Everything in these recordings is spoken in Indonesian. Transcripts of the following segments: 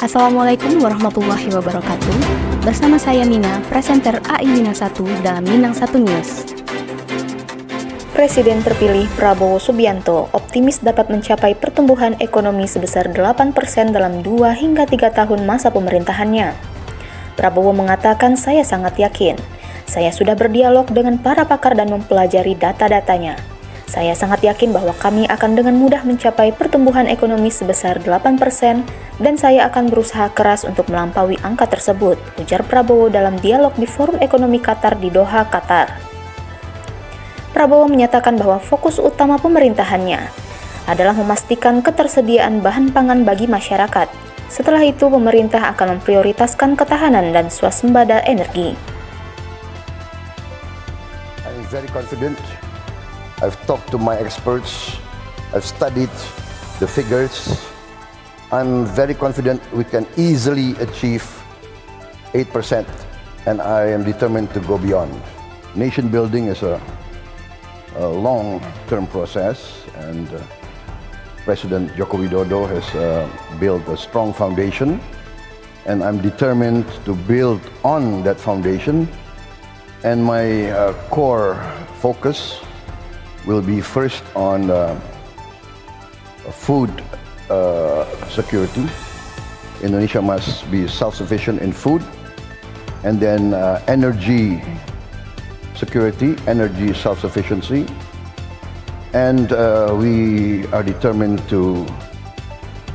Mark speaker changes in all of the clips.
Speaker 1: Assalamualaikum warahmatullahi wabarakatuh. Bersama saya Mina, presenter AI Minang 1 dalam Minang 1 News.
Speaker 2: Presiden terpilih Prabowo Subianto optimis dapat mencapai pertumbuhan ekonomi sebesar 8% dalam 2 hingga 3 tahun masa pemerintahannya. Prabowo mengatakan, "Saya sangat yakin. Saya sudah berdialog dengan para pakar dan mempelajari data-datanya. Saya sangat yakin bahwa kami akan dengan mudah mencapai pertumbuhan ekonomi sebesar 8% dan saya akan berusaha keras untuk melampaui angka tersebut," ujar Prabowo dalam dialog di Forum Ekonomi Qatar di Doha, Qatar. Prabowo menyatakan bahwa fokus utama pemerintahannya adalah memastikan ketersediaan bahan pangan bagi masyarakat. Setelah itu, pemerintah akan memprioritaskan ketahanan dan swasembada energi.
Speaker 3: I'm very confident. I've talked to my experts. I've studied the figures. I'm very confident we can easily achieve 8%, and I am determined to go beyond. Nation building is a long-term process, and President Joko Widodo has built a strong foundation, and I'm determined to build on that foundation, and my core focus will be first on food security. Indonesia must be self-sufficient in food, and then energy security, energy self-sufficiency, and we are determined to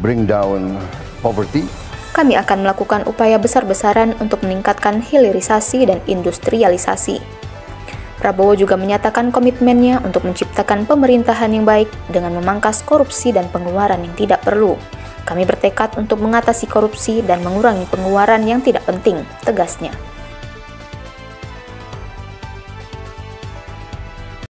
Speaker 3: bring down poverty.
Speaker 2: Kami akan melakukan upaya besar-besaran untuk meningkatkan hilirisasi dan industrialisasi. Prabowo juga menyatakan komitmennya untuk menciptakan pemerintahan yang baik dengan memangkas korupsi dan pengeluaran yang tidak perlu. Kami bertekad untuk mengatasi korupsi dan mengurangi pengeluaran yang tidak penting, tegasnya.